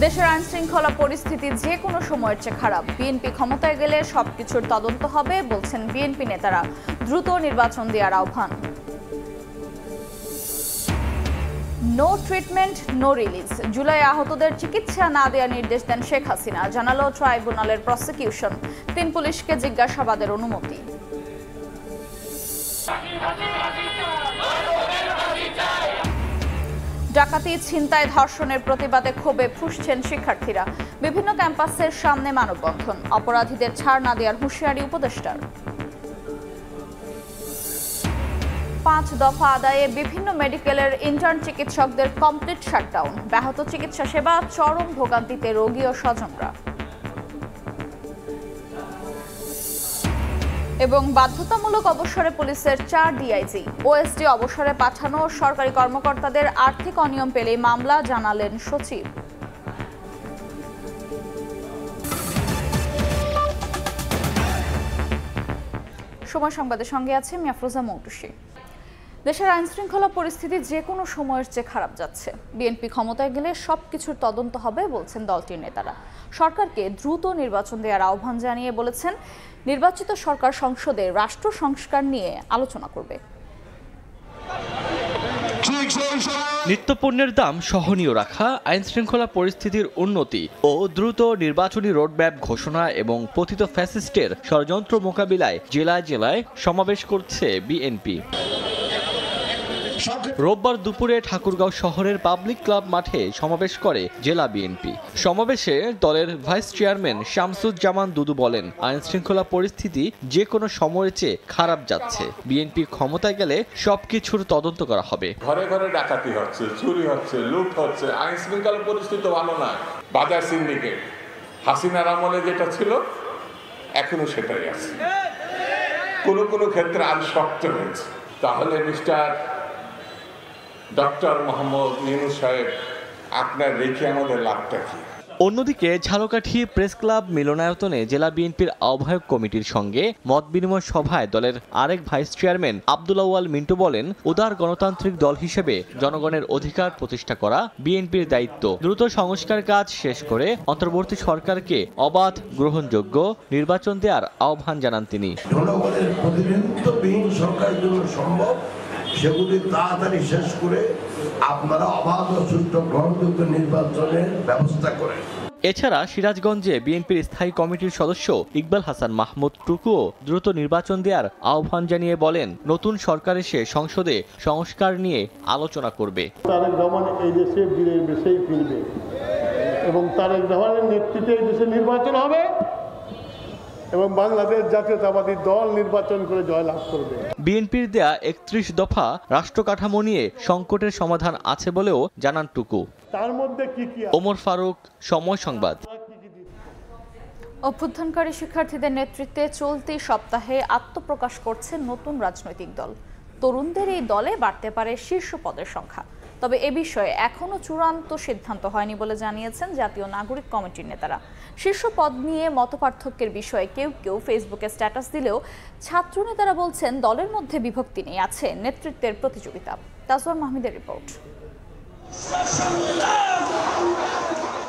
দেশের আইনশৃঙ্খলা পরিস্থিতি যে কোনো সময়ের চেয়ে খারাপ। বিএনপি ক্ষমতায় গেলে সবকিছুর তদন্ত হবে বলছেন বিএনপি নেতারা। দ্রুত নির্বাচন দেওয়ার আহ্বান। No treatment no release. July আহতদের চিকিৎসা না দেওয়ার নির্দেশ দেন শেখ হাসিনা। জানালো ট্রাইব্যুনালের প্রসিকিউশন। ৩ পুলিশকে জিজ্ঞাসাবাদের অনুমতি। ডাকাতি, ছিনতাই, ধর্ষণের প্রতিবাদে ক্ষোভে ফুঁসছেন শিক্ষার্থীরা। বিভিন্ন ক্যাম্পাসের সামনে মানববন্ধন। অপরাধীদের ছাড় না দেওয়ার হুঁশিয়ারি উপদেষ্টার। ৫ দফা আদায়ে বিভিন্ন মেডিকেলের ইন্টার্ন চিকিৎসকদের কমপ্লিট শাটডাউন। ব্যাহত চিকিৎসা সেবা, চরম ভোগান্তিতে রোগী ও স্বজনরা। এবং বাধ্যতামূলক অবসরে পুলিশের ৪ ডিআইজি। ওএসডি অবসরে পাঠানো সরকারি কর্মকর্তাদের আর্থিক অনিয়ম পেলেই মামলা, জানালেন সচিব। সময় সংবাদের সঙ্গে আছে আমি আফরোজা মৌটুসী। দেশের আইনশৃঙ্খলা পরিস্থিতি যে কোনো সময়ের চেয়ে খারাপ যাচ্ছে। বিএনপি ক্ষমতায় গেলে সবকিছুর তদন্ত হবে বলছেন দলটির নেতারা। সরকারকে দ্রুত নির্বাচন দেওয়ার আহ্বান জানিয়ে বলেছেন, নির্বাচিত সরকার সংসদে রাষ্ট্র সংস্কার নিয়ে আলোচনা করবে। নিত্যপণ্যের দাম সহনীয় রাখা, আইনশৃঙ্খলা পরিস্থিতির উন্নতি ও দ্রুত নির্বাচনী রোডম্যাপ ঘোষণা এবং পতিত ফ্যাসিস্টের ষড়যন্ত্র মোকাবিলায় জেলায় জেলায় সমাবেশ করছে বিএনপি। রোববার দুপুরে ঠাকুরগাঁও শহরের পাবলিক ক্লাব মাঠে সমাবেশ করে জেলা বিএনপি। সমাবেশে দলের ভাইস চেয়ারম্যান শামসুজ্জামান দুদু বলেন, আইনশৃঙ্খলা পরিস্থিতি যে কোনো সময়ের চেয়ে খারাপ যাচ্ছে। বিএনপি ক্ষমতায় গেলে সবকিছুর তদন্ত করা হবে। ঘরে ঘরে ডাকাতি হচ্ছে, চুরি হচ্ছে, লুট হচ্ছে, আইনশৃঙ্খলা পরিস্থিতি ভালো না। বাজার সিন্ডিকেট হাসিনার আমলে যেটা ছিল এখনো সেটাই আছে, কোনো কোনো ক্ষেত্রে আরো শক্ত হয়েছে। তাহলে মিস্টার ডক্টর মোহাম্মদ ইউনূস সাহেব, আপনার রেখে আমাদের লাভটা কি? অন্যদিকে ঝালকাঠি প্রেস ক্লাব মিলনায়তনে জেলা বিএনপির আহ্বায়ক কমিটির সঙ্গে মত বিনিময় সভায় দলের আরেক ভাইস চেয়ারম্যান আব্দুল আউয়াল মিন্টু বলেন, উদার গণতান্ত্রিক দল হিসেবে জনগণের অধিকার প্রতিষ্ঠা করা বিএনপির দায়িত্ব। দ্রুত সংস্কার কাজ শেষ করে অন্তর্বর্তী সরকারকে অবাধ, গ্রহণযোগ্য নির্বাচন দেওয়ার আহ্বান জানান তিনি। জনগণের প্রতিনিধিত্ববিহীন সরকার জন্য সম্ভব সেগুলি তাড়াতাড়ি শেষ করে আপনারা অবাধ ও সুষ্ঠু গ্রহণযোগ্য নির্বাচনের ব্যবস্থা করেন। এছাড়া সিরাজগঞ্জে বিএনপির স্থায়ী কমিটির সদস্য ইকবাল হাসান মাহমুদ টুকুও দ্রুত নির্বাচন দেওয়ার আহ্বান জানিয়ে বলেন, নতুন সরকার এসে সংসদে সংস্কার নিয়ে আলোচনা করবে। তারেক রহমান এই দেশে বীরের বেশেই ফিরবে এবং তারেক রহমানের নেতৃত্বে এই দেশে নির্বাচন হবে এবং বাংলাদেশ জাতীয়তাবাদী দল নির্বাচন করে জয়লাভ করবে। বিএনপির দেয়া ৩১ দফা রাষ্ট্র কাঠামো নিয়ে সংকটের সমাধান আছে বলেও জানান টুকু। তার মধ্যে কি কি? ওমর ফারুক, সময় সংবাদ। অভ্যুত্থানকারী শিক্ষার্থীদের নেতৃত্বে চলতি সপ্তাহে আত্মপ্রকাশ করছে নতুন রাজনৈতিক দল। তরুণদের এই দলে বাড়তে পারে শীর্ষ পদের সংখ্যা। তবে এ বিষয়ে এখনো চূড়ান্ত সিদ্ধান্ত হয়নি বলে জানিয়েছেন জাতীয় নাগরিক কমিটির নেতারা। শীর্ষ পদ নিয়ে মতপার্থক্যের বিষয়ে কেউ কেউ ফেসবুকে স্ট্যাটাস দিলেও ছাত্র নেতারা বলছেন, দলের মধ্যে বিভক্তি নেই, আছে নেতৃত্বের প্রতিযোগিতা। তাজওয়ার মাহমুদের রিপোর্ট।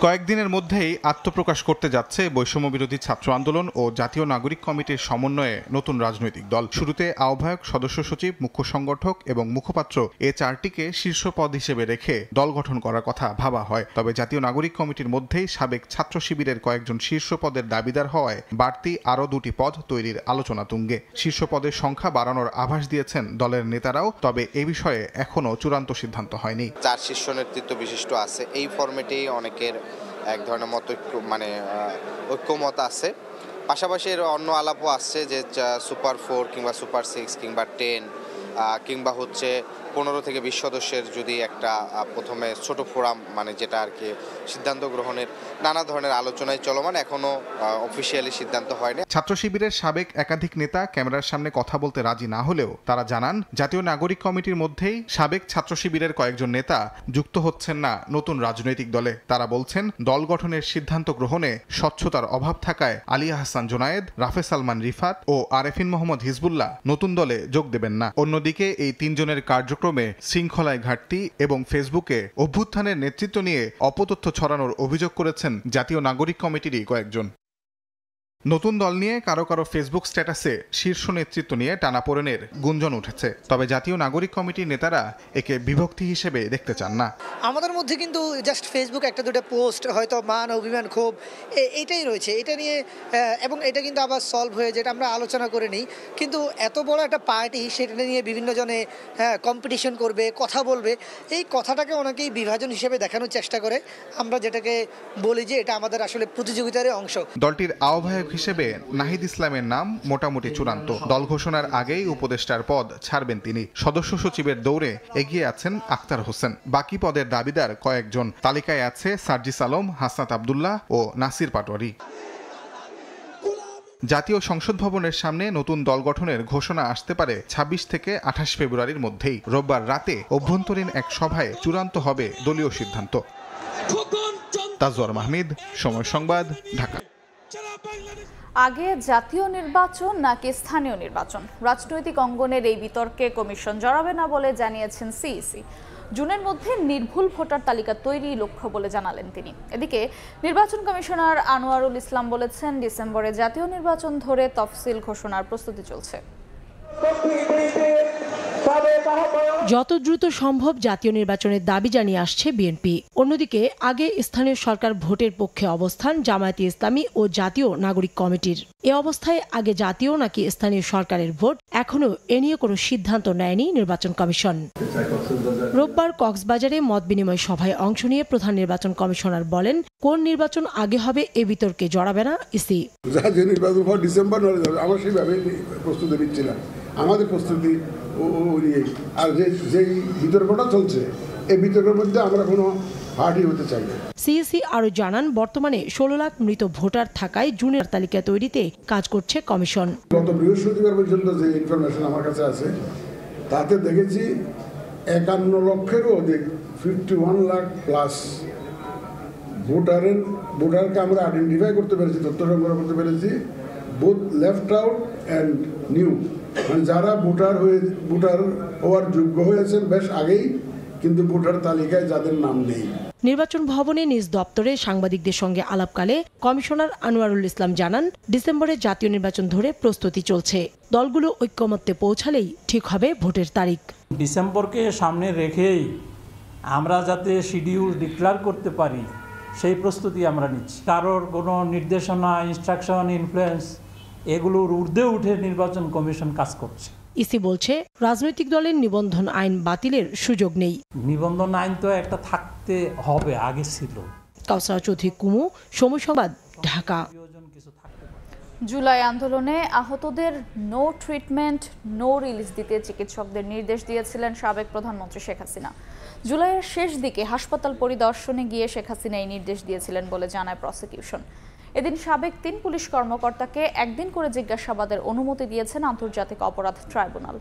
কয়েকদিনের মধ্যেই আত্মপ্রকাশ করতে যাচ্ছে বৈষম্য বিরোধী ছাত্র আন্দোলন ও জাতীয় নাগরিক কমিটির সমন্বয়ে নতুন রাজনৈতিক দল। শুরুতে আহ্বায়ক, সদস্য সচিব, মুখ্য সংগঠক এবং মুখপাত্র এ 4টিকে শীর্ষ পদ হিসেবে রেখে দল গঠন করার কথা ভাবা হয়। তবে জাতীয় নাগরিক কমিটির মধ্যেই সাবেক ছাত্র শিবিরের কয়েকজন শীর্ষ পদের দাবিদার হওয়ায় বাড়তি আরও 2টি পদ তৈরির আলোচনা তুঙ্গে। শীর্ষ পদের সংখ্যা বাড়ানোর আভাস দিয়েছেন দলের নেতারাও, তবে এ বিষয়ে এখনও চূড়ান্ত সিদ্ধান্ত হয়নি। 4 শীর্ষ নেতৃত্ব বিশিষ্ট আছে, এই ফরম্যাটেই অনেকের এক ধরনের ঐক্যমত আছে। পাশাপাশি অন্য আলাপও আসছে যে সুপার 4 কিংবা সুপার 6 কিংবা 10 কিংবা হচ্ছে 15 থেকে 20 সদস্যের যদি একটা প্রথমে ছোট ফোরাম, মানে যেটা আর কি সিদ্ধান্ত গ্রহণের নানা ধরনের আলোচনায় চলমান, এখনো অফিসিয়ালি সিদ্ধান্ত হয়নি। ছাত্র শিবিরের সাবেক একাধিক নেতা ক্যামেরার সামনে কথা বলতে রাজি না হলেও তারা জানান, জাতীয় নাগরিক কমিটির মধ্যেই সাবেক ছাত্র শিবিরের কয়েকজন নেতা যুক্ত হচ্ছেন না নতুন রাজনৈতিক দলে। তারা বলছেন, দল গঠনের সিদ্ধান্ত গ্রহণে স্বচ্ছতার অভাব থাকায় আলী আহসান জোনায়েদ, রাফে সালমান রিফাত ও আরেফিন মোহাম্মদ হিজবুল্লাহ নতুন দলে যোগ দেবেন না। অন্যদিকে এই 3 জনের কার্যক্রম কার্যক্রমে শৃঙ্খলায় ঘাটতি এবং ফেসবুকে অভ্যুত্থানের নেতৃত্ব নিয়ে অপতথ্য ছড়ানোর অভিযোগ করেছেন জাতীয় নাগরিক কমিটিরই কয়েকজন। নতুন দল নিয়ে কারো কারো ফেসবুক স্ট্যাটাসে শীর্ষ নেতৃত্ব নিয়ে টানাপোড়েনের গুঞ্জন উঠেছে, তবে জাতীয় নাগরিক কমিটির নেতারা একে বিভক্তি হিসেবে দেখতে চান না। আমাদের মধ্যে কিন্তু জাস্ট ফেসবুক একটা দুটো পোস্ট, হয়তো মান অভিমান ক্ষোভ এইটাই রয়েছে, এটা নিয়ে, এবং এটা কিন্তু আবার সলভ হয়ে যেটা আমরা আলোচনা করে নিই। কিন্তু এত বড় একটা পার্টি, সেটা নিয়ে বিভিন্ন জনে কম্পিটিশন করবে, কথা বলবে, এই কথাটাকে অনেকেই বিভাজন হিসেবে দেখানোর চেষ্টা করে। আমরা যেটাকে বলি যে এটা আমাদের আসলে প্রতিযোগিতার অংশ। দলটির আহ্বায়ক হিসেবে নাহিদ ইসলামের নাম মোটামুটি চূড়ান্ত। দল ঘোষণার আগেই উপদেষ্টার পদ ছাড়বেন তিনি। সদস্য সচিবের দৌড়ে এগিয়ে আছেন আক্তার হোসেন। বাকি পদের দাবিদার কয়েকজন। তালিকায় আছে সার্জিস আলম, হাসনাত আব্দুল্লাহ ও নাসির পাটোয়ারি। জাতীয় সংসদ ভবনের সামনে নতুন দল গঠনের ঘোষণা আসতে পারে ২৬ থেকে ২৮ ফেব্রুয়ারির মধ্যেই। রোববার রাতে অভ্যন্তরীণ এক সভায় চূড়ান্ত হবে দলীয় সিদ্ধান্ত। তাজওয়ার মাহমিদ, সময় সংবাদ, ঢাকা। আগে জাতীয় নির্বাচন নাকি স্থানীয় নির্বাচন, রাজনৈতিক অঙ্গনের এই বিতর্কে কমিশন জড়াবে না বলে জানিয়েছেন সিইসি। জুনের মধ্যে নির্ভুল ভোটার তালিকা তৈরি লক্ষ্য বলে জানালেন তিনি। এদিকে নির্বাচন কমিশনার আনোয়ারুল ইসলাম বলেছেন, ডিসেম্বরে জাতীয় নির্বাচন ধরে তফসিল ঘোষণার প্রস্তুতি চলছে। যত দ্রুত সম্ভব জাতীয় নির্বাচনের দাবি জানিয়ে আসছে বিএনপি। অন্যদিকে আগে স্থানীয় সরকার ভোটের পক্ষে অবস্থান জামায়াতে ইসলামী ও জাতীয় নাগরিক কমিটির। এ অবস্থায় আগে জাতীয় নাকি স্থানীয় সরকারের ভোট, এখনো এ নিয়ে কোনো সিদ্ধান্ত নেয়নি নির্বাচন কমিশন। রোববার কক্সবাজারে মত বিনিময় সভায় অংশ নিয়ে প্রধান নির্বাচন কমিশনার বলেন, কোন নির্বাচন আগে হবে এ বিতর্কে জড়াবে না ইসি। জাতীয় নির্বাচন ডিসেম্বর আমরা সেইভাবে প্রস্তুতি নিচ্ছিলাম, আমাদের প্রস্তুতি আর যেই বিতর্কটা চলছে এই বিতর্কের মধ্যে আমরা কোনো পার্টি হতে চাই না। সিইসি আরও জানান, বর্তমানে ১৬ লাখ মৃত ভোটার থাকায় জুনের তালিকা তৈরিতে কাজ করছে কমিশন। গত বৃহস্পতিবার পর্যন্ত যে ইনফরমেশন আমার কাছে আছে তাতে দেখেছি ৫১ লক্ষেরও অধিক 51 লাখ প্লাস ভোটারকে আমরা আইডেন্টিফাই করতে পেরেছি, তথ্য সংগ্রহ করতে পেরেছি, both left out and new, মানে যারা ভোটার হওয়ার যোগ্য হয়েছেন বেশ আগেই, কিন্তু ভোটার তালিকায় যাদের নাম নেই। নির্বাচন ভবনে নিজ দপ্তরে সাংবাদিকদের সঙ্গে আলাপকালে কমিশনার আনোয়ারুল ইসলাম জানান, ডিসেম্বরে জাতীয় নির্বাচন ধরে প্রস্তুতি চলছে। দলগুলো ঐক্যমত্যে পৌঁছালেই ঠিক হবে ভোটের তারিখ। ডিসেম্বরকে সামনে রেখেই আমরা যাতে শিডিউল ডিক্লেয়ার করতে পারি সেই প্রস্তুতি আমরা নিচ্ছি। কারোর কোনো নির্দেশনা, ইনস্ট্রাকশন, ইনফ্লুয়েন্স এগুলোর ঊর্ধ্বে উঠে নির্বাচন কমিশন কাজ করছে। ইসি বলছে, রাজনৈতিক দলের নিবন্ধন আইন বাতিলের সুযোগ নেই। নিবন্ধন আইন তো একটা থাকতে হবে, আগে ছিল। কাউসারা চৌধুরী কুমু, সময় সংবাদ, ঢাকা। জুলাই আন্দোলনে আহতদের নো ট্রিটমেন্ট, নো রিলিজ দিতে চিকিৎসকদের নির্দেশ দিয়েছিলেন সাবেক প্রধানমন্ত্রী শেখ হাসিনা। জুলাইয়ের শেষ দিকে হাসপাতাল পরিদর্শনে গিয়ে শেখ হাসিনা এই নির্দেশ দিয়েছিলেন বলে জানায় প্রসিকিউশন। এদিন সাবেক ৩ পুলিশ কর্মকর্তাকে একদিন করে জিজ্ঞাসাবাদের অনুমতি দিয়েছেন আন্তর্জাতিক অপরাধ ট্রাইব্যুনাল।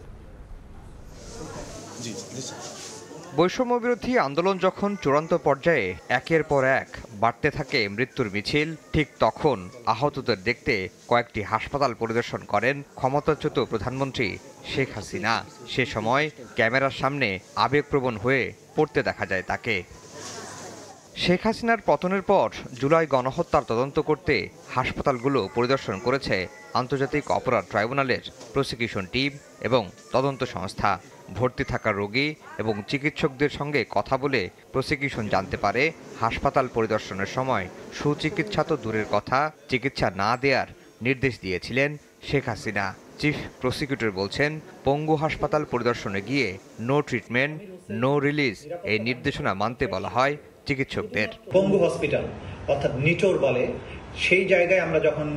বৈষম্যবিরোধী আন্দোলন যখন চূড়ান্ত পর্যায়ে একের পর এক বাড়তে থাকে মৃত্যুর মিছিল, ঠিক তখন আহতদের দেখতে কয়েকটি হাসপাতাল পরিদর্শন করেন ক্ষমতাচ্যুত প্রধানমন্ত্রী শেখ হাসিনা। সে সময় ক্যামেরার সামনে আবেগপ্রবণ হয়ে পড়তে দেখা যায় তাকে। শেখ হাসিনার পতনের পর জুলাই গণহত্যার তদন্ত করতে হাসপাতালগুলো পরিদর্শন করেছে আন্তর্জাতিক অপরাধ ট্রাইব্যুনালের প্রসিকিউশন টিম এবং তদন্ত সংস্থা। ভর্তি থাকা রোগী এবং চিকিৎসকদের সঙ্গে কথা বলে প্রসিকিউশন জানতে পারে, হাসপাতাল পরিদর্শনের সময় সুচিকিৎসা তো দূরের কথা, চিকিৎসা না দেওয়ার নির্দেশ দিয়েছিলেন শেখ হাসিনা। চিফ প্রসিকিউটর বলছেন, পঙ্গু হাসপাতাল পরিদর্শনে গিয়ে নো ট্রিটমেন্ট, নো রিলিজ এই নির্দেশনা মানতে বলা হয় চিকিৎসকদের। পঙ্গু হসপিটাল অর্থাৎ নিটোর বলে, সেই জায়গায় আমরা যখন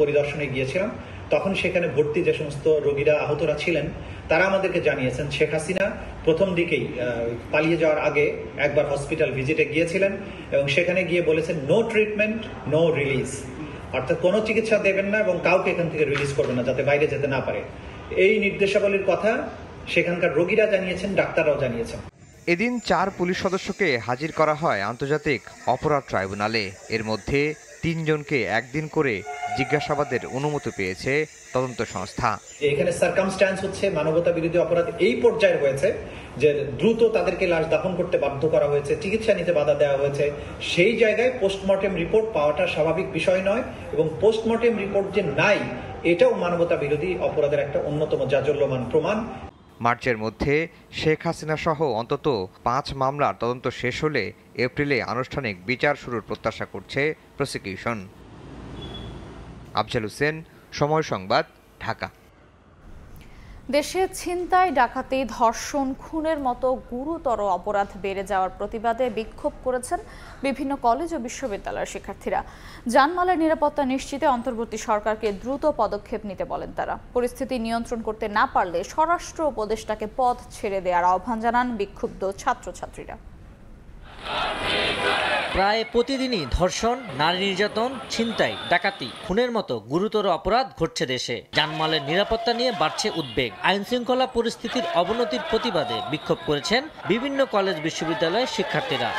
পরিদর্শনে গিয়েছিলাম তখন সেখানে ভর্তি যে সমস্ত রোগীরা আহতরা ছিলেন তারা আমাদেরকে জানিয়েছেন শেখ হাসিনা প্রথম দিকেই পালিয়ে যাওয়ার আগে একবার হসপিটাল ভিজিটে গিয়েছিলেন এবং সেখানে গিয়ে বলেছেন নো ট্রিটমেন্ট, নো রিলিজ, অর্থাৎ কোনো চিকিৎসা দেবেন না এবং কাউকে এখান থেকে রিলিজ করবেন না যাতে বাইরে যেতে না পারে। এই নির্দেশাবলীর কথা সেখানকার রোগীরা জানিয়েছেন, ডাক্তাররাও জানিয়েছেন। এদিন 4 পুলিশ সদস্যকে হাজির করা হয় আন্তর্জাতিক অপরাধ ট্রাইব্যুনালে। এর মধ্যে 3 জনকে একদিন করে জিজ্ঞাসাবাদের অনুমতি পেয়েছে তদন্ত সংস্থা। এখানে সার্কামস্ট্যান্স হচ্ছে মানবতা বিরোধী অপরাধ এই পর্যায়ে হয়েছে যে দ্রুত তাদেরকে লাশ দাফন করতে বাধ্য করা হয়েছে, চিকিৎসা নিতে বাধা দেওয়া হয়েছে, সেই জায়গায় পোস্টমর্টেম রিপোর্ট পাওয়াটা স্বাভাবিক বিষয় নয় এবং পোস্টমর্টেম রিপোর্ট যে নাই এটাও মানবতা বিরোধী অপরাধের একটা অন্যতম জাজল্যমান প্রমাণ। মার্চের মধ্যে শেখ হাসিনা সহ অন্তত 5 মামলার তদন্ত শেষ হলে এপ্রিলে আনুষ্ঠানিক বিচার শুরুর প্রত্যাশা করছে প্রসিকিউশন। আফজাল হোসেন, সময় সংবাদ, ঢাকা। দেশে ছিনতাই, ডাকাতি, ধর্ষণ, খুনের মতো গুরুতর অপরাধ বেড়ে যাওয়ার প্রতিবাদে বিক্ষোভ করেছেন বিভিন্ন কলেজ ও বিশ্ববিদ্যালয়ের শিক্ষার্থীরা। জানমালের নিরাপত্তা নিশ্চিতে অন্তর্বর্তী সরকারকে দ্রুত পদক্ষেপ নিতে বলেন তারা। পরিস্থিতি নিয়ন্ত্রণ করতে না পারলে স্বরাষ্ট্র উপদেষ্টাকে পদ ছেড়ে দেওয়ার আহ্বান জানান বিক্ষুব্ধ ছাত্রছাত্রীরা। প্রায় প্রতিদিনই ধর্ষণ, নারী নির্যাতন, ছিনতাই, ডাকাতি, খুনের মতো গুরুতর অপরাধ ঘটছে দেশে। জানমালের নিরাপত্তা নিয়ে বাড়ছে উদ্বেগ। আইন শৃঙ্খলা পরিস্থিতির অবনতির প্রতিবাদে বিক্ষোভ করেছেন বিভিন্ন কলেজ বিশ্ববিদ্যালয়ের শিক্ষার্থীরা।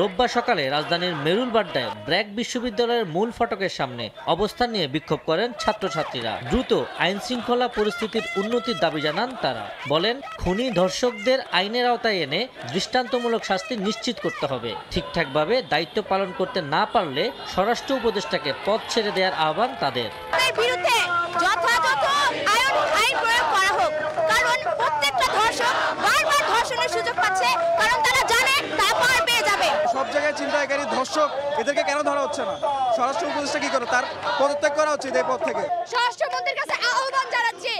রোববার সকালে রাজধানীর মেরুলবাড্ডায় ব্র্যাক বিশ্ববিদ্যালয়ের মূল ফটকের সামনে অবস্থান নিয়ে বিক্ষোভ করেন ছাত্রছাত্রীরা। দ্রুত আইন শৃঙ্খলা পরিস্থিতির উন্নতির দাবি জানান তারা। বলেন, খুনি ধর্ষকদের আইনের আওতায় এনে দৃষ্টান্তমূলক শাস্তি নিশ্চিত করতে হবে। ঠিকঠাকভাবে দায়িত্ব পালন করতে না পারলে স্বরাষ্ট্র উপদেষ্টাকে পদ ছেড়ে দেওয়ার আহ্বান তাদের। বিরুদ্ধে যথাযথ আইন প্রয়োগ করা হোক, কারণ প্রত্যেকটা ধর্ষক বারবার ধর্ষণের সুযোগ পাচ্ছে, কারণ তারা জানে তারা পার পেয়ে যাবে। সব জায়গায় ছিনতাইকারী, ধর্ষক, এদেরকে কেন ধরা হচ্ছে না? স্বরাষ্ট্র উপদেষ্টা কি করে? তার পদত্যাগ করা উচিত এই পদ থেকে। স্বরাষ্ট্রমন্ত্রীর কাছে আহ্বান জানাচ্ছি,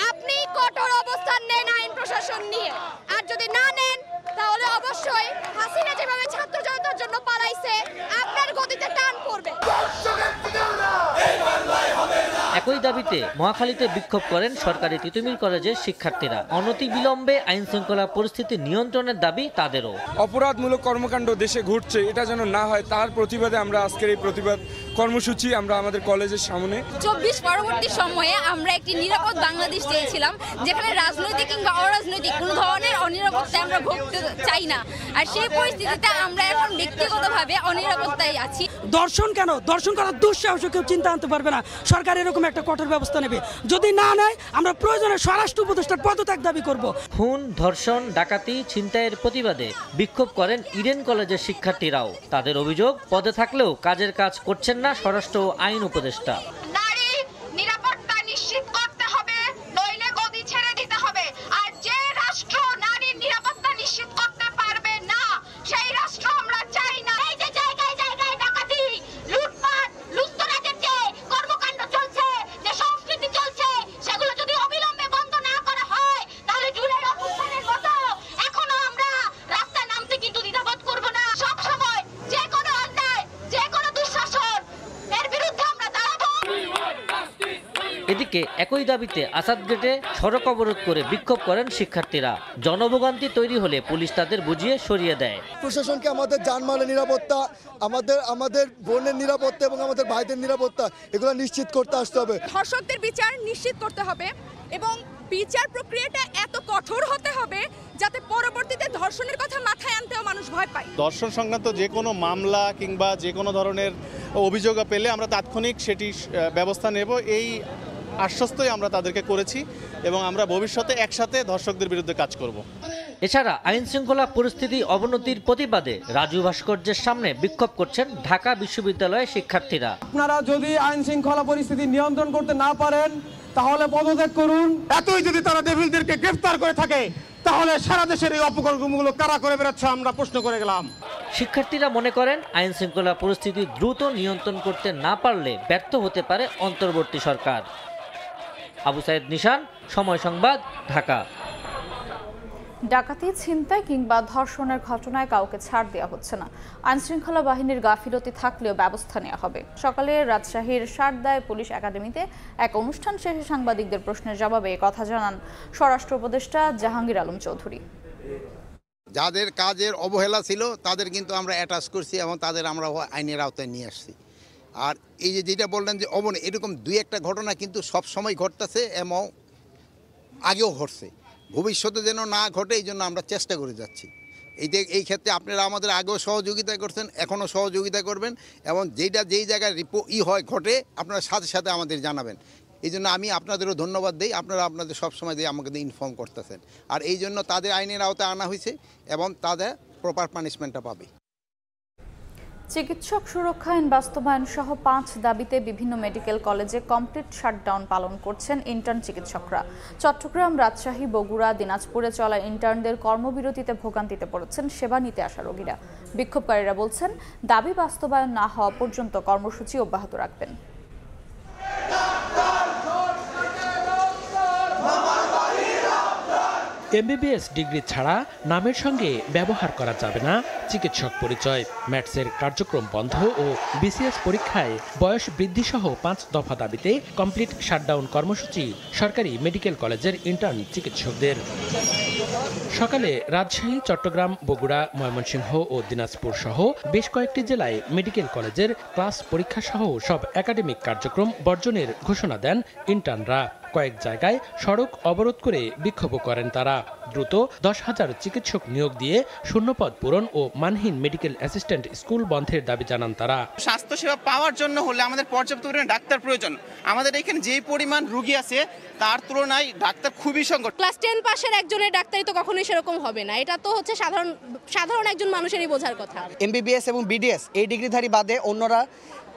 আপনি কঠোর অবস্থান নেন আইন প্রশাসন নিয়ে, আর যদি না নেন তাহলে অবশ্যই হাসিনা যেভাবে ছাত্র জনতার জন্য পালাইছে আপনার গতিতে টান পড়বে। একই দাবিতে মহাখালীতে বিক্ষোভ করেন সরকারি তিতুমির কলেজের শিক্ষার্থীরা। অনতিবিলম্বে আইন শৃঙ্খলা পরিস্থিতি নিয়ন্ত্রণের দাবি তাদেরও। অপরাধমূলক কর্মকাণ্ড দেশে ঘটছে, এটা যেন না হয় তার প্রতিবাদে আমরা আজকের এই প্রতিবাদ কর্মসূচি আমরা আমাদের কলেজের সামনে। 24 পরবর্তী সময়ে আমরা একটি নিরাপদ বাংলাদেশ চেয়েছিলাম, যেখানে রাজনৈতিক কিংবা অরাজনৈতিক কোনো ধরনের অনিরাপত্তায় আমরা ভুগতে চাই না। আর সেই পরিস্থিতিতে আমরা এখন ব্যক্তিগতভাবে অনিরাপত্তায় আছি। দর্শন কেন? দর্শন করার দুঃসাহসী কেউ চিন্তা আনতে পারবে না। সরকার এরকম একটা কঠোর ব্যবস্থা নেবে। যদি না নেয় আমরা প্রয়োজনে স্বরাষ্ট্র উপদেষ্টার পদত্যাগ দাবি করব। খুন, ধর্ষণ, ডাকাতি, ছিনতাইয়ের প্রতিবাদে বিক্ষোভ করেন ইডেন কলেজের শিক্ষার্থীরাও। তাদের অভিযোগ, পদে থাকলেও কাজের কাজ করছেন না স্বরাষ্ট্র ও আইন উপদেষ্টা। নারী নিরাপত্তা নিশ্চিত করতে হবে, নইলে গদি ছেড়ে দিতে হবে। আর যে রাষ্ট্র নারীর নিরাপত্তা নিশ্চিত করতে পারবে না, সেই রাষ্ট্র আমরা চাই না। এই যে জায়গায় জায়গায় ডাকাতি, লুটপাট, লুটতরাজের যে কর্মকাণ্ড চলছে, যে সংস্কৃতি চলছে, সেগুলো যদি অবিলম্বে বন্ধ না করা হয়, তাহলে জুলাই অভ্যুত্থানের মতো এখনো আমরা রাস্তায় নামতে কিন্তু দ্বিধাবোধ করব না। সব সময় যে কোনো অন্যায়, যে কোনো দুঃশাসন, এর বিরুদ্ধে আমরা দাঁড়াবো। এদিকে একই দাবিতে আসাদ গেটে সড়ক অবরোধ করে বিক্ষোভ করেন শিক্ষার্থীরা। জনভোগান্তি তৈরি হলে পুলিশ তাদের বুঝিয়ে সরিয়ে দেয়। প্রশাসনকে আমাদের জানমালের নিরাপত্তা, আমাদের বোনের নিরাপত্তা এবং আমাদের ভাইদের নিরাপত্তা এগুলো নিশ্চিত করতে আসতে হবে। ধর্ষকদের বিচার নিশ্চিত করতে হবে এবং বিচার প্রক্রিয়াটা এত কঠোর হতে হবে যাতে পরবর্তীতে ধর্ষণের কথা মাথায় আনতেও মানুষ ভয় পায়। ধর্ষণ সংক্রান্ত যে কোনো মামলা কিংবা যে কোনো ধরনের অভিযোগ পেলে আমরা তাৎক্ষণিক সেটি ব্যবস্থা নেব, এই আশ্বস্তই আমরা তাদেরকে করেছি এবং আমরা ভবিষ্যতে একসাথে ধর্ষকদের বিরুদ্ধে কাজ করব। এছাড়া আইন শৃঙ্খলা পরিস্থিতি অবনতির প্রতিবাদে রাজু ভাস্কর্যের সামনে বিক্ষোভ করছেন ঢাকা বিশ্ববিদ্যালয়ের শিক্ষার্থীরা। আপনারা যদি আইন শৃঙ্খলা পরিস্থিতি নিয়ন্ত্রণ করতে না পারেন তাহলে পদত্যাগ করুন। এতই যদি তারা ডেভিলদেরকে গ্রেফতার করে থাকে তাহলে সারা দেশের এই অপকর্মগুলো কারা করে বেড়াচ্ছে আমরা প্রশ্ন করে গেলাম। শিক্ষার্থীরা মনে করেন আইন শৃঙ্খলা পরিস্থিতি দ্রুত নিয়ন্ত্রণ করতে না পারলে ব্যর্থ হতে পারে অন্তর্বর্তী সরকার। আবু সাইদ নিশান, সময় সংবাদ, ঢাকা। ডাকাতি, ছিনতাই কিংবা ধর্ষণের ঘটনায় কাউকে ছাড় দেওয়া হচ্ছে না। আইনশৃঙ্খলা বাহিনীর গাফিলতি থাকলেও ব্যবস্থা নেওয়া হবে। সকালে রাজশাহীর সারদায় পুলিশ একাডেমিতে এক অনুষ্ঠান শেষে সাংবাদিকদের প্রশ্নের জবাবে কথা জানান স্বরাষ্ট্র উপদেষ্টা জাহাঙ্গীর আলম চৌধুরী। যাদের কাজের অবহেলা ছিল তাদের কিন্তু আমরা অ্যাটাচ করছি এবং তাদের আমরা আইনের আওতায় নিয়ে আসছি। আর এই যে যেটা বললেন যে এরকম দুই একটা ঘটনা কিন্তু সব সময় ঘটতেছে এবং আগেও ঘটছে, ভবিষ্যতে যেন না ঘটে এই জন্য আমরা চেষ্টা করে যাচ্ছি। এই ক্ষেত্রে আপনারা আমাদের আগেও সহযোগিতা করছেন, এখনও সহযোগিতা করবেন এবং যেই জায়গায় ঘটে আপনারা সাথে সাথে আমাদের জানাবেন। এই জন্য আমি আপনাদেরও ধন্যবাদ দিই, আপনারা আপনাদের সবসময় দিয়ে আমাকে ইনফর্ম করতেছেন। আর এই জন্য তাদের আইনের আওতায় আনা হয়েছে এবং তাদের প্রপার পানিশমেন্টটা পাবে। চিকিৎসক সুরক্ষা আইন বাস্তবায়ন সহ 5 দাবিতে বিভিন্ন মেডিকেল কলেজে কমপ্লিট শাটডাউন পালন করছেন ইন্টার্ন চিকিৎসকরা। চট্টগ্রাম, রাজশাহী, বগুড়া, দিনাজপুরে চলা ইন্টার্নদের কর্মবিরতিতে ভোগান্তিতে পড়েছেন সেবা নিতে আসা রোগীরা। বিক্ষোভকারীরা বলছেন, দাবি বাস্তবায়ন না হওয়া পর্যন্ত কর্মসূচি অব্যাহত রাখবেন। এমবিবিএস ডিগ্রি ছাড়া নামের সঙ্গে ব্যবহার করা যাবে না চিকিৎসক পরিচয়। ম্যাটসের কার্যক্রম বন্ধ ও বিসিএস পরীক্ষায় বয়স বৃদ্ধি সহ 5 দফা দাবিতে কমপ্লিট শাটডাউন কর্মসূচি সরকারি মেডিকেল কলেজের ইন্টার্ন চিকিৎসকদের। সকালে রাজশাহী, চট্টগ্রাম, বগুড়া, ময়মনসিংহ ও দিনাজপুর সহ বেশ কয়েকটি জেলায় মেডিকেল কলেজের ক্লাস পরীক্ষা সহ সব একাডেমিক কার্যক্রম বর্জনের ঘোষণা দেন ইন্টার্নরা। কয়েক জায়গায় সড়ক অবরোধ করে বিক্ষোভ করেন তারা। দ্রুত 10,000 চিকিৎসক নিয়োগ দিয়ে শূন্যপদ পূরণ ও মানহীন মেডিকেল অ্যাসিস্ট্যান্ট স্কুল বন্ধের দাবি জানান তারা। স্বাস্থ্যসেবা পাওয়ার জন্য হলে আমাদের পর্যাপ্ত পরিমাণে ডাক্তার প্রয়োজন। আমাদের এখানে যে পরিমাণ রোগী আছে তার তুলনায় ডাক্তার খুবই সংকট। ক্লাস 10 পাশের একজনের ডাক্তারি তো কখনোই সেরকম হবে না, এটা তো হচ্ছে সাধারণ একজন মানুষেরই বোঝার কথা। এমবিবিএস এবং বিডিএস এই ডিগ্রিধারী বাদে অন্যরা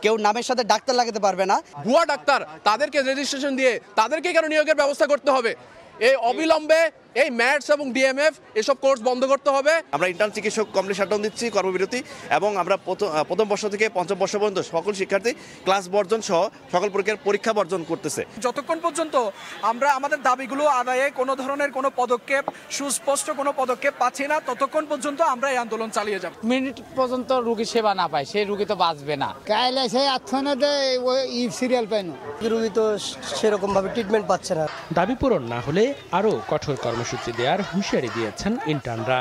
কেউ নামের সাথে ডাক্তার লাগাতে পারবে না। ভুয়া ডাক্তার তাদেরকে রেজিস্ট্রেশন দিয়ে তাদেরকে কেন নিয়োগের ব্যবস্থা করতে হবে? এই অবিলম্বে এই ম্যাটস এবং ডিএমএফ এসব কোর্স বন্ধ করতে হবে। আমরা ইন্টার্ন চিকিৎসক কমপ্লিট শাটডাউন দিচ্ছি, কর্মবিরতি, এবং আমরা প্রথম বর্ষ থেকে পঞ্চম বর্ষ পর্যন্ত সকল শিক্ষার্থী ক্লাস বর্জন সহ সকল প্রকারের পরীক্ষা বর্জন করতেছে। যতক্ষণ পর্যন্ত আমরা আমাদের দাবিগুলো আদায়ে কোনো ধরনের কোনো পদক্ষেপ, সুস্পষ্ট কোনো পদক্ষেপ পাচ্ছি না, ততক্ষণ পর্যন্ত আমরা এই আন্দোলন চালিয়ে যাব। মিনিট পর্যন্ত রোগী সেবা না পায় সেই রোগী তো বাঁচবে না। কাইলে সেই আত্মনাতে ওই সিরিয়াল পায় না, রোগী তো সেরকম ভাবে ট্রিটমেন্ট পাচ্ছে না। দাবি পূরণ না হলে আরও কঠোর কর্মসূচি দেওয়ার হুঁশিয়ারি দিয়েছেন ইন্টার্নরা।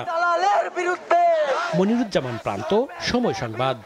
মনিরুজ্জামান প্রান্ত, সময় সংবাদ।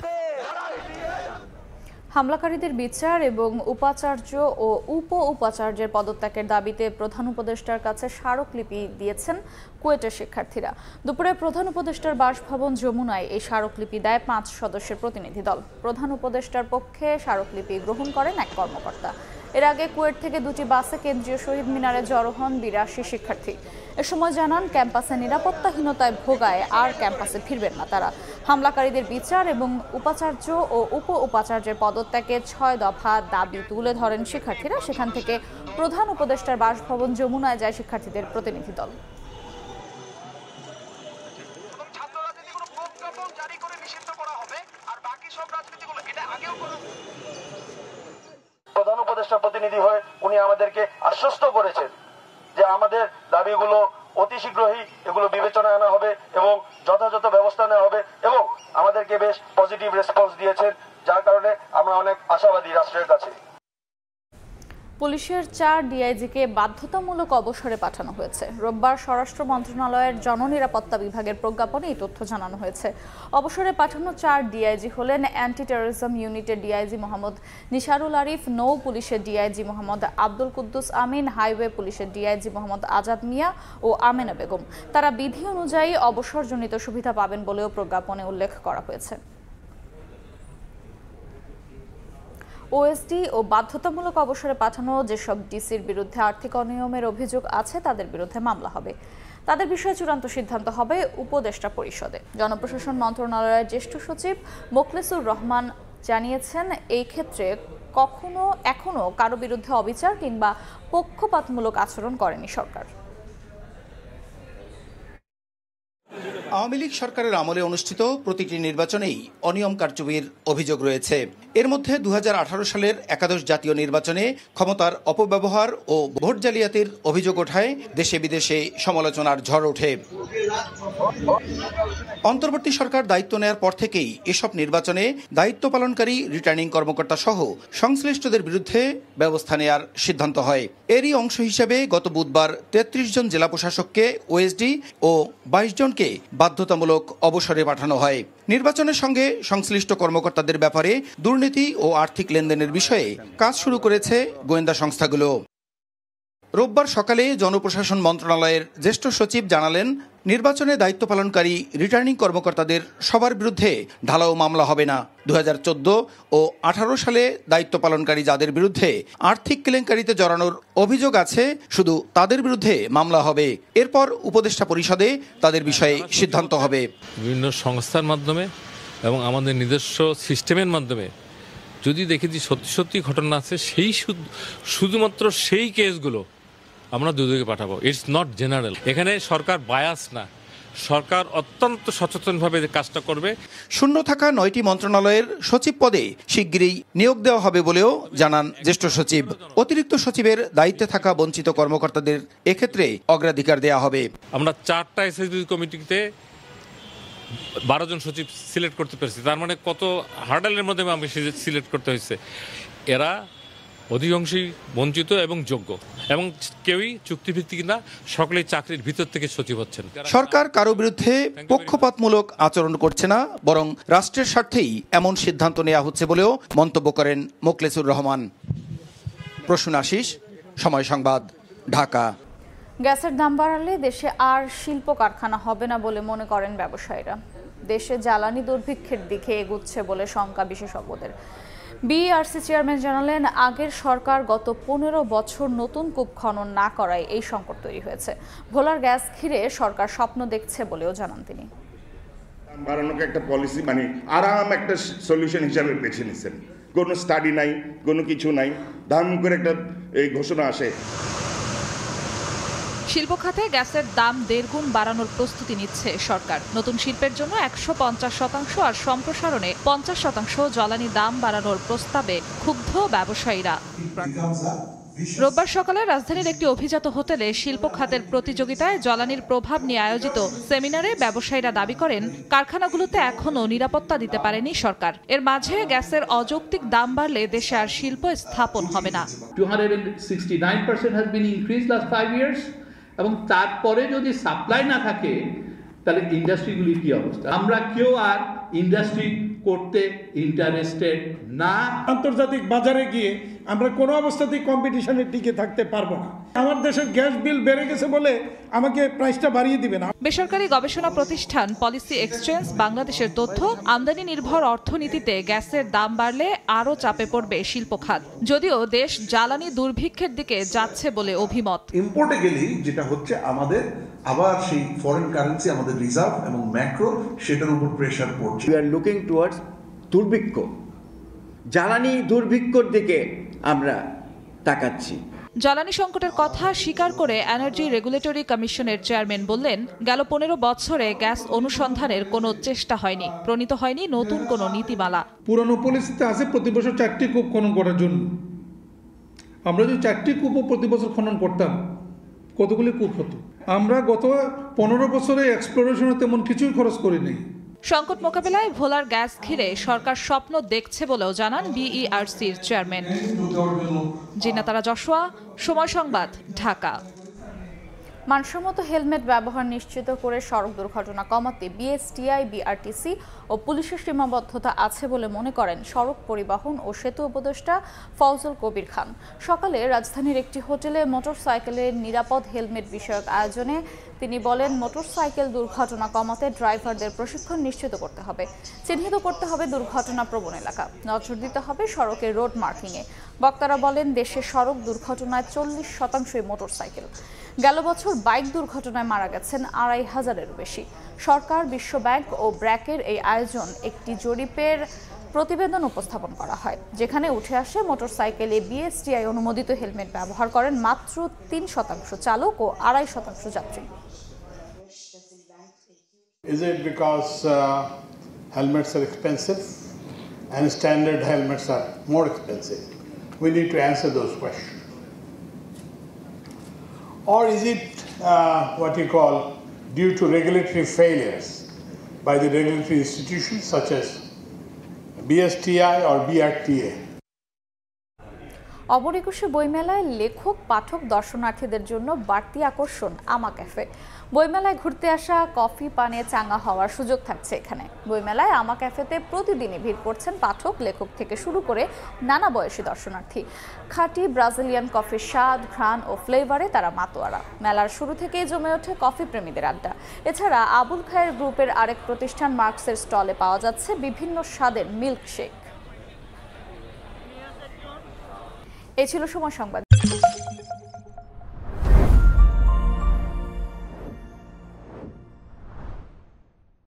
হামলাকারীদের বিচার এবং উপাচার্য ও উপ উপাচার্যের পদত্যাগের দাবিতে প্রধান উপদেষ্টার কাছে স্মারকলিপি দিয়েছেন কুয়েটের শিক্ষার্থীরা। দুপুরে প্রধান উপদেষ্টার বাসভবন যমুনায় এই স্মারকলিপি দেয় 5 সদস্যের প্রতিনিধি দল। প্রধান উপদেষ্টার পক্ষে স্মারকলিপি গ্রহণ করেন এক কর্মকর্তা। এর আগে কুয়েট থেকে 2টি বাসে কেন্দ্রীয় শহীদ মিনারে জড়ো হন 82 শিক্ষার্থী। এ সময় জানান, ক্যাম্পাসে নিরাপত্তাহীনতায় ভোগায় আর ক্যাম্পাসে ফিরবেন না তারা। হামলাকারীদের বিচার এবং উপাচার্য ও উপ উপাচার্যের পদত্যাগের 6 দফা দাবি তুলে ধরেন শিক্ষার্থীরা। সেখান থেকে প্রধান উপদেষ্টার বাসভবন যমুনায় যায় শিক্ষার্থীদের প্রতিনিধি দল। প্রধান উপদেষ্টার প্রতিনিধি হয়ে উনি আমাদেরকে আশ্বস্ত করেছেন যে আমাদের দাবিগুলো অতি শীঘ্রই এগুলো বিবেচনায় আনা হবে এবং যথাযথ ব্যবস্থা নেওয়া হবে, এবং আমাদেরকে বেশ পজিটিভ রেসপন্স দিয়েছেন, যার কারণে আমরা অনেক আশাবাদী রাষ্ট্রের কাছে। পুলিশের 4 ডিআইজিকে বাধ্যতামূলক অবসরে পাঠানো হয়েছে। রোববার স্বরাষ্ট্র মন্ত্রণালয়ের জননিরাপত্তা বিভাগের প্রজ্ঞাপনে এই তথ্য জানানো হয়েছে। অবসরে পাঠানো 4 ডিআইজি হলেন অ্যান্টি টেরোরিজম ইউনিটের ডিআইজি মোহাম্মদ নিসারুল আরিফ, নৌ পুলিশের ডিআইজি মোহাম্মদ আব্দুল কুদ্দুস আমিন, হাইওয়ে পুলিশের ডিআইজি মোহাম্মদ আজাদ মিয়া ও আমেনা বেগম। তারা বিধি অনুযায়ী অবসরজনিত সুবিধা পাবেন বলেও প্রজ্ঞাপনে উল্লেখ করা হয়েছে। ওএসডি ও বাধ্যতামূলক অবসরে পাঠানো যেসব ডিসির বিরুদ্ধে আর্থিক অনিয়মের অভিযোগ আছে তাদের বিরুদ্ধে মামলা হবে। তাদের বিষয়ে চূড়ান্ত সিদ্ধান্ত হবে উপদেষ্টা পরিষদে। জনপ্রশাসন মন্ত্রণালয়ের জ্যেষ্ঠ সচিব মোখলেসুর রহমান জানিয়েছেন, এই ক্ষেত্রে এখনো কারো বিরুদ্ধে অবিচার কিংবা পক্ষপাতমূলক আচরণ করেনি সরকার। আওয়ামী লীগ সরকারের আমলে অনুষ্ঠিত প্রতিটি নির্বাচনেই অনিয়ম কারচুপির অভিযোগ রয়েছে। এর মধ্যে 2018 সালের একাদশ জাতীয় নির্বাচনে ক্ষমতার অপব্যবহার ও ভোট জালিয়াতির অভিযোগ ওঠায় দেশে বিদেশে সমালোচনার ঝড় ওঠে। অন্তর্বর্তী সরকার দায়িত্ব নেয়ার পর থেকেই এসব নির্বাচনে দায়িত্ব পালনকারী রিটার্নিং কর্মকর্তা সহ সংশ্লিষ্টদের বিরুদ্ধে ব্যবস্থা নেয়ার সিদ্ধান্ত হয়। এরই অংশ হিসেবে গত বুধবার 33 জন জেলা প্রশাসককে ওএসডি ও 22 জনকে বাধ্যতামূলক অবসরে পাঠানো হয়। নির্বাচনের সঙ্গে সংশ্লিষ্ট কর্মকর্তাদের ব্যাপারে দুর্নীতি ও আর্থিক লেনদেনের বিষয়ে কাজ শুরু করেছে গোয়েন্দা সংস্থাগুলো। রোববার সকালে জনপ্রশাসন মন্ত্রণালয়ের জ্যেষ্ঠ সচিব জানালেন, নির্বাচনে দায়িত্ব পালনকারী রিটার্নিং কর্মকর্তাদের সবার বিরুদ্ধে ঢালাও মামলা হবে না। 2014 ও 18 সালে দায়িত্ব পালনকারী যাদের বিরুদ্ধে আর্থিক কেলেঙ্কারিতে জড়ানোর অভিযোগ আছে, শুধু তাদের বিরুদ্ধে মামলা হবে। এরপর উপদেষ্টা পরিষদে তাদের বিষয়ে সিদ্ধান্ত হবে। বিভিন্ন সংস্থার মাধ্যমে এবং আমাদের নিজস্ব সিস্টেমের মাধ্যমে যদি দেখি যে সত্যি ঘটনা আছে, শুধুমাত্র সেই কেসগুলো আমরা দুদকে পাঠাবো। It's not general. এখানে সরকার বায়াস না, সরকার অত্যন্ত সচেতনভাবে কাজটা করবে। শূন্য থাকা 9টি মন্ত্রণালয়ের সচিব পদে শিগগিরই নিয়োগ দেওয়া হবে বলেও জানান জ্যেষ্ঠ সচিব। অতিরিক্ত সচিবের দায়িত্বে থাকা বঞ্চিত কর্মকর্তাদের এক্ষেত্রে অগ্রাধিকার দেওয়া হবে। আমরা 4টা এসএসবি কমিটিতে 12 জন সচিব সিলেক্ট করতে পেরেছি। তার মানে কত হার্ডেলের মধ্যে আমি সিলেক্ট করতে হয়েছে। এরা অধিকাংশই বঞ্চিত এবং যোগ্য, এবং কেউই চুক্তিভিত্তিক না, সকলেই চাকরির ভিতর থেকে সচিব হচ্ছেন। সরকার কারো বিরুদ্ধে পক্ষপাতমূলক আচরণ করছে না, বরং রাষ্ট্রের স্বার্থেই এমন সিদ্ধান্ত নেওয়া হচ্ছে বলেও মন্তব্য করেন মোখলেছুর রহমান। প্রসূন আশিস, সময় সংবাদ, ঢাকা। গ্যাসের দাম বাড়ালে দেশে আর শিল্প কারখানা হবে না বলে মনে করেন ব্যবসায়ীরা। দেশে জ্বালানি দুর্ভিক্ষের দিকে এগুচ্ছে বলে শঙ্কা বিশেষজ্ঞদের। বিইআরসি চেয়ারম্যান জানালেন, আগের সরকার গত 15 বছর নতুন কূপ খনন না করায় এই সংকট তৈরি হয়েছে। ভোলার গ্যাস ঘিরে সরকার স্বপ্ন দেখছে বলেও জানান তিনি। বাড়ানোকে একটা পলিসি মানে আরাম একটা সলিউশন হিসাবে বেছে নিচ্ছেন। কোনো স্টাডি নাই, কোনো কিছু নাই, দাম করে একটা এই ঘোষণা আসে। শিল্প খাতে গ্যাসের দাম 1.5 গুণ বাড়ানোর প্রস্তুতি নিচ্ছে সরকার। নতুন শিল্পের জন্য 150% আর সম্প্রসারণে 50% জ্বালানি দাম বাড়ানোর প্রস্তাবে ক্ষুব্ধ ব্যবসায়ীরা। রোববার সকালে রাজধানীর একটি অভিজাত হোটেলে শিল্প খাতের প্রতিযোগিতায় জ্বালানির প্রভাব নিয়ে আয়োজিত সেমিনারে ব্যবসায়ীরা দাবি করেন, কারখানাগুলোতে এখনও নিরাপত্তা দিতে পারেনি সরকার। এর মাঝে গ্যাসের অযৌক্তিক দাম বাড়লে দেশে আর শিল্প স্থাপন হবে না। 269% has been increased last 5 years, এবং তারপরে যদি সাপ্লাই না থাকে তাহলে ইন্ডাস্ট্রিগুলির কি অবস্থা? আমরা কেউ আর ইন্ডাস্ট্রি করতে ইন্টারেস্টেড না। আন্তর্জাতিক বাজারে গিয়ে আমরা কোনো অবস্থাতেই কম্পিটিশনের টিকে থাকতে পারবো না। আমার দেশের গ্যাস বিল বেড়ে গেছে বলে আমাকে প্রাইসটা বাড়িয়ে দিবে না। বেসরকারি গবেষণা প্রতিষ্ঠান পলিসি এক্সচেঞ্জ বাংলাদেশের তথ্য, আমদানি নির্ভর অর্থনীতিতে গ্যাসের দাম বাড়লে আরও চাপে পড়বে শিল্প খাত। যদিও দেশ জ্বালানি দুর্ভিক্ষের দিকে যাচ্ছে বলে অভিমত। ইম্পোর্টে গেলেই যেটা হচ্ছে, আমাদের আবার সেই ফরেন কারেন্সি, আমাদের রিজার্ভ এবং ম্যাক্রো, সেটার উপর প্রেশার পড়ছে। উই আর লুকিং টুয়ার্ডস দুর্ভিক্ষ, জ্বালানি দুর্ভিক্ষর দিকে আমরা তাকাচ্ছি। জ্বালানি সংকটের কথা স্বীকার করে এনার্জি রেগুলেটরি কমিশনের চেয়ারম্যান বললেন, গেল 15 বছরে গ্যাস অনুসন্ধানের কোনো চেষ্টা হয়নি, প্রণীত হয়নি নতুন কোনো নীতিমালা। পুরনো পলিসিতে আছে প্রতি বছর 4টি কূপ খনন করার জন্য। আমরা যদি 4টি কূপও প্রতি বছর খনন করতাম, কতগুলি কূপ হতো? আমরা গত 15 বছরে এক্সপ্লোরেশনে তেমন কিছুই খরচ করিনি। সংকট মোকাবেলায় ভোলার গ্যাস ঘিরে সরকার স্বপ্ন দেখছে বলেও জানান বিইআরসির চেয়ারম্যান। জিনাতারা যশোয়া, সময় সংবাদ, ঢাকা। মানসম্মত হেলমেট ব্যবহার নিশ্চিত করে সড়ক দুর্ঘটনা কমাতে বিএসটিআই, বিআরটিসি ও পুলিশের সীমাবদ্ধতা আছে বলে মনে করেন সড়ক পরিবহন ও সেতু উপদেষ্টা ফজল কবির খান। সকালে রাজধানীর একটি হোটেলে মোটরসাইকেলের নিরাপদ হেলমেট বিষয়ক আয়োজনে তিনি বলেন, মোটরসাইকেল দুর্ঘটনা কমাতে ড্রাইভারদের প্রশিক্ষণ নিশ্চিত করতে হবে, চিহ্নিত করতে হবে দুর্ঘটনা প্রবণ এলাকা, নজর দিতে হবে সড়কের রোড মার্কিংয়ে। বক্তারা বলেন, দেশে সড়ক দুর্ঘটনায় 40% মোটরসাইকেল। গেল বছর বাইক দুর্ঘটনায় মারা গেছেন 2500-এরও বেশি। সরকার, বিশ্ব ব্যাংক ও ব্র্যাকের এই আয়োজন একটি জরিপের প্রতিবেদন উপস্থাপন করা হয়, যেখানে উঠে আসে মোটরসাইকেলে বিএসটিআই অনুমোদিত হেলমেট ব্যবহার করেন মাত্র 3% চালক ও 2.5% যাত্রী। Is it because helmets are expensive and standard helmets are more expensive? We need to answer those questions. Or is it what you call due to regulatory failures by the regulatory institutions such as BSTI or BRTA? অবরিকুশে বইমেলায় লেখক পাঠক দর্শনার্থীদের জন্য বাড়তি আকর্ষণ আমা cafe. বইমেলায় ঘুরতে আসা কফি পানে চাঙ্গা হওয়ার সুযোগ থাকছে এখানে। বইমেলায় আমা ক্যাফেতে প্রতিদিনই ভিড় করছেন পাঠক লেখক থেকে শুরু করে নানা বয়সী দর্শনার্থী। খাঁটি ব্রাজিলিয়ান কফির স্বাদ, ঘ্রাণ ও ফ্লেভারে তারা মাতোয়ারা। মেলার শুরু থেকেই জমে ওঠে কফি প্রেমীদের আড্ডা। এছাড়া আবুল খায়ের গ্রুপের আরেক প্রতিষ্ঠান মার্কসের স্টলে পাওয়া যাচ্ছে বিভিন্ন স্বাদের মিল্কশেক। এই ছিল সময় সংবাদ।